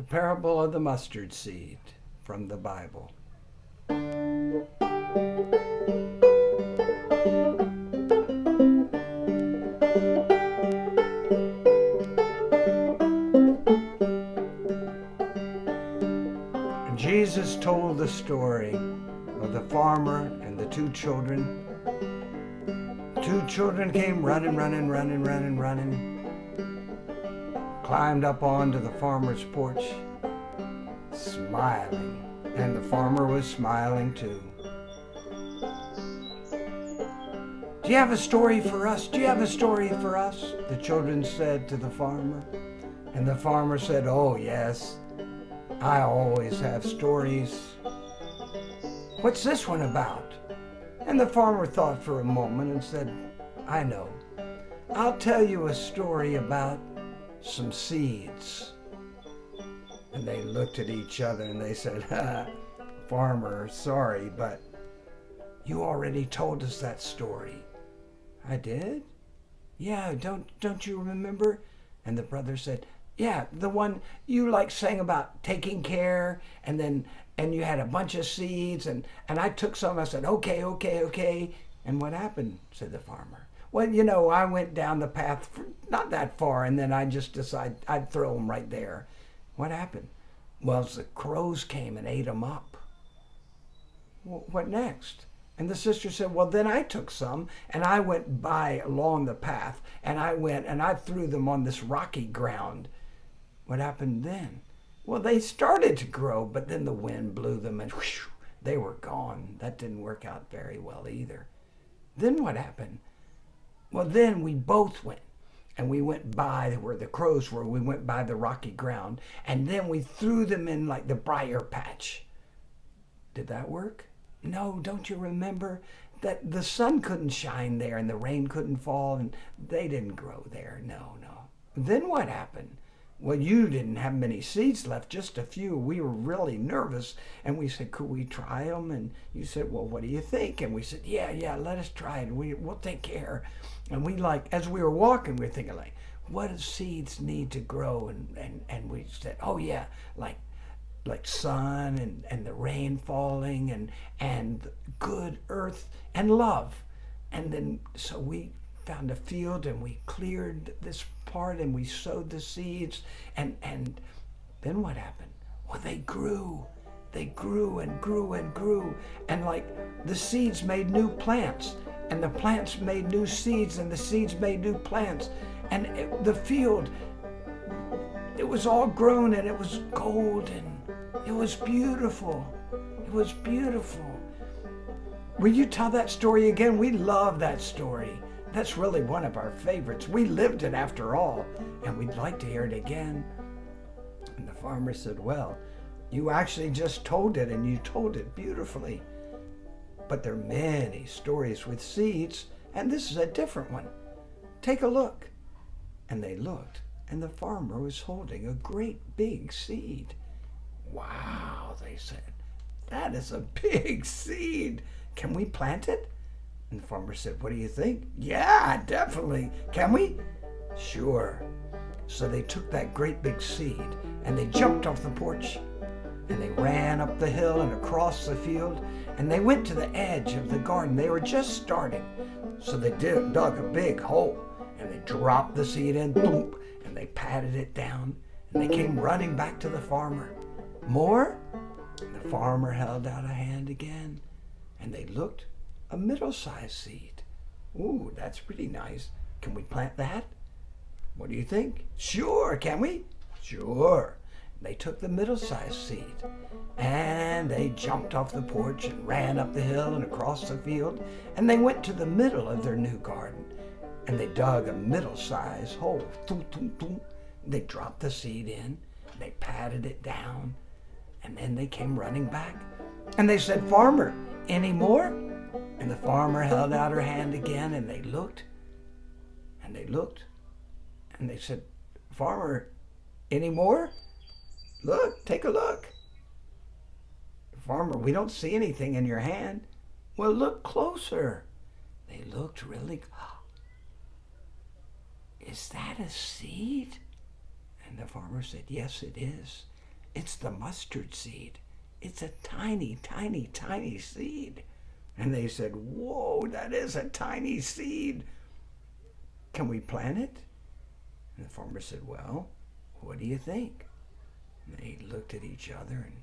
The parable of the mustard seed from the Bible. Jesus told the story of the farmer and the two children. Two children came running, climbed up onto the farmer's porch, smiling, and the farmer was smiling too. "Do you have a story for us? Do you have a story for us?" the children said to the farmer. And the farmer said, "Oh yes, I always have stories. What's this one about?" And the farmer thought for a moment and said, "I know. I'll tell you a story about some seeds." And they looked at each other and they said, "Farmer, sorry, but you already told us that story." "I did? Yeah, don't you remember?" And the brother said, "Yeah, the one you sang about taking care, and you had a bunch of seeds, and I took some. I said, okay. And what happened?" said the farmer. "Well, I went down the path not that far, and then I just decided I'd throw them right there." "What happened?" "Well, the crows came and ate them up." "What next?" And the sister said, "Well, then I took some, and I went by along the path, and I went and I threw them on this rocky ground." "What happened then?" "Well, they started to grow, but then the wind blew them and whoosh, they were gone." That didn't work out very well either. "Then what happened?" "Well, then we both went, and we went by where the crows were. We went by the rocky ground, and then we threw them in the briar patch." "Did that work?" "No, don't you remember that the sun couldn't shine there and the rain couldn't fall, and they didn't grow there. No. "Then what happened?" "Well, you didn't have many seeds left, just a few. We were really nervous, and we said, could we try them? And you said, well, what do you think?" And we said, yeah, let us try it. We'll take care. And we as we were walking, we were thinking what do seeds need to grow? And we said, oh yeah, like sun and the rain falling and good earth and love. And then so we found a field and we cleared this part and we sowed the seeds and then what happened? Well, they grew and grew, and the seeds made new plants, and the plants made new seeds, and the seeds made new plants, and the field, it was all grown, and it was golden. It was beautiful. Will you tell that story again? We love that story. That's really one of our favorites. We lived it after all, and we'd like to hear it again. And the farmer said, well, you actually just told it, and you told it beautifully. But there are many stories with seeds, and this is a different one. Take a look. And they looked, and the farmer was holding a great big seed. Wow, they said, that is a big seed. Can we plant it? And the farmer said, what do you think? Yeah, definitely. Can we? Sure. So they took that great big seed and they jumped off the porch and they ran up the hill and across the field and they went to the edge of the garden. They were just starting. So they dug a big hole and they dropped the seed in, boom, and they patted it down and they came running back to the farmer. More? And the farmer held out a hand again and they looked. A middle-sized seed. Ooh, that's pretty nice. Can we plant that? What do you think? Sure, can we? Sure. They took the middle-sized seed and they jumped off the porch and ran up the hill and across the field and they went to the middle of their new garden and they dug a middle-sized hole. Thum, thum, thum. They dropped the seed in, they patted it down, and then they came running back and they said, farmer, any more? And the farmer held out her hand again and they looked and they looked and they said, farmer, any more? Look, take a look. Farmer, we don't see anything in your hand. Well, look closer. They looked really. Is that a seed? And the farmer said, yes, it is. It's the mustard seed. It's a tiny, tiny, tiny seed. And they said, whoa, that is a tiny seed. Can we plant it? And the farmer said, well, what do you think? And they looked at each other and,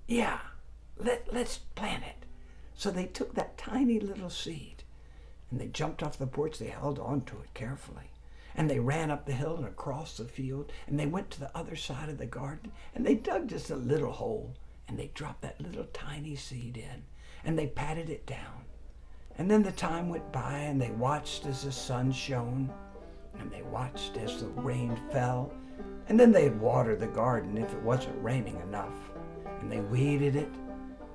yeah, let's plant it. So they took that tiny little seed and they jumped off the porch. They held on to it carefully. And they ran up the hill and across the field, and they went to the other side of the garden, and they dug just a little hole, and they dropped that little tiny seed in, and they patted it down. And then the time went by, and they watched as the sun shone, and they watched as the rain fell, and then they'd water the garden if it wasn't raining enough, and they weeded it,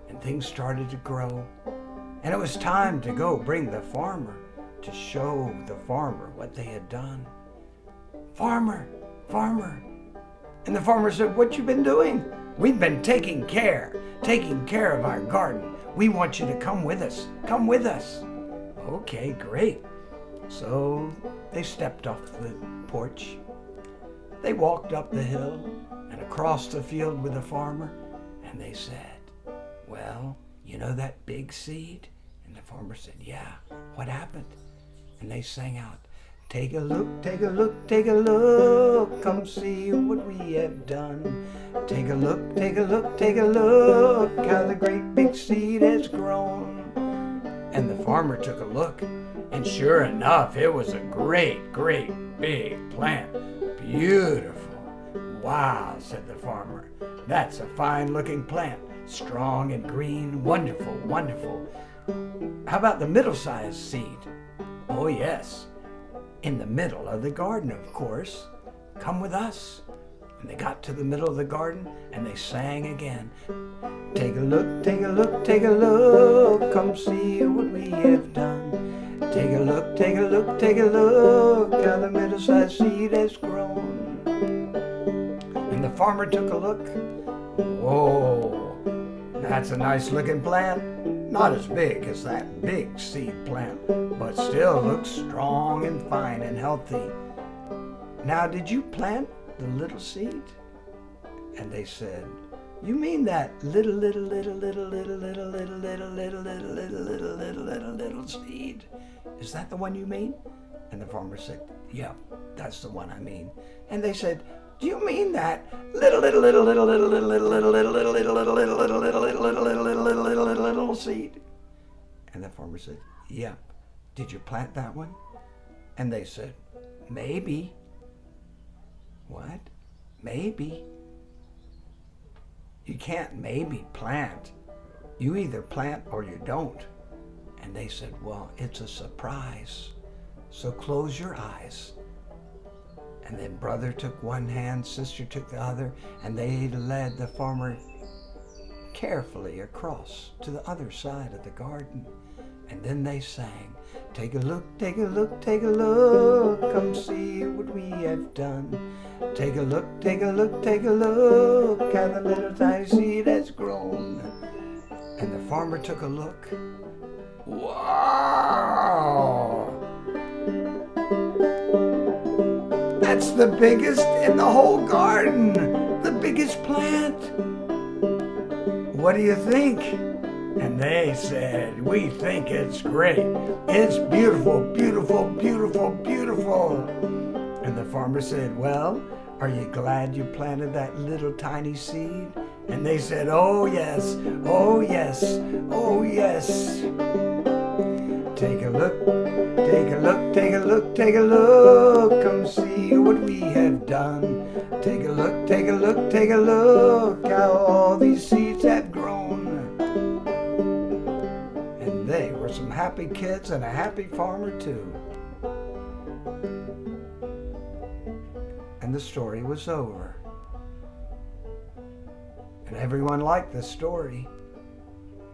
and things started to grow. And it was time to go bring the farmer to show the farmer what they had done. Farmer, farmer. And the farmer said, what you been doing? We've been taking care of our garden. We want you to come with us. Come with us. Okay, great. So they stepped off the porch. They walked up the hill and across the field with the farmer, and they said, well, you know that big seed? And the farmer said, yeah. What happened? And they sang out, take a look, take a look, take a look, come see what we have done. Take a look, take a look, take a look, how the great big seed has grown. And the farmer took a look, and sure enough, it was a great, great big plant. Beautiful. Wow, said the farmer. That's a fine looking plant. Strong and green, wonderful, wonderful. How about the middle-sized seed? Oh yes, in the middle of the garden, of course. Come with us. And they got to the middle of the garden and they sang again. Take a look, take a look, take a look, come see what we have done. Take a look, take a look, take a look, how the middle-sized seed has grown. And the farmer took a look. Whoa, that's a nice looking plant. Not as big as that big seed plant, but still looks strong and fine and healthy. Now, did you plant the little seed? And they said, you mean that little seed? Is that the one you mean? And the farmer said, yep, that's the one I mean. And they said, do you mean that little seed? And the farmer said, yep. Did you plant that one? And they said, maybe. What? Maybe? You can't maybe plant. You either plant or you don't. And they said, well, it's a surprise. So close your eyes. And then brother took one hand, sister took the other, and they led the farmer carefully across to the other side of the garden. And then they sang, take a look, take a look, take a look, come see what we have done. Take a look, take a look, take a look, how the little tiny seed has grown. And the farmer took a look. Wow! That's the biggest in the whole garden, the biggest plant. What do you think? And they said, we think it's great. It's beautiful, beautiful, beautiful, beautiful. And the farmer said, well, are you glad you planted that little tiny seed? And they said, oh yes, oh yes, oh yes. Take a look, take a look, take a look, take a look, come see what we have done. Take a look, take a look, take a look, how all these seeds have grown. And they were some happy kids and a happy farmer too. And the story was over. And everyone liked the story.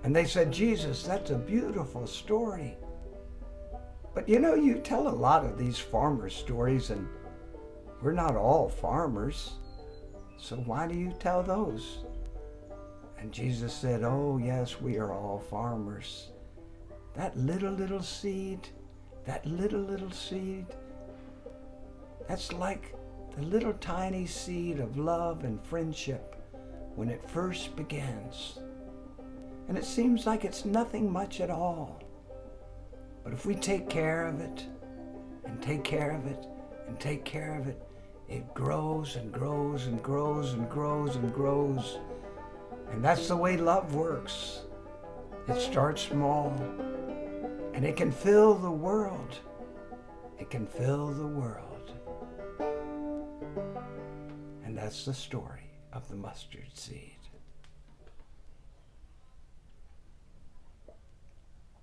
And they said, Jesus, that's a beautiful story. But you know, you tell a lot of these farmer stories, and we're not all farmers. So why do you tell those? And Jesus said, oh yes, we are all farmers. That little seed, that little seed, that's like the little tiny seed of love and friendship when it first begins. And it seems like it's nothing much at all. But if we take care of it, and take care of it, and take care of it, it grows and grows and grows and grows and grows. And that's the way love works. It starts small, and it can fill the world. It can fill the world. And that's the story of the mustard seed.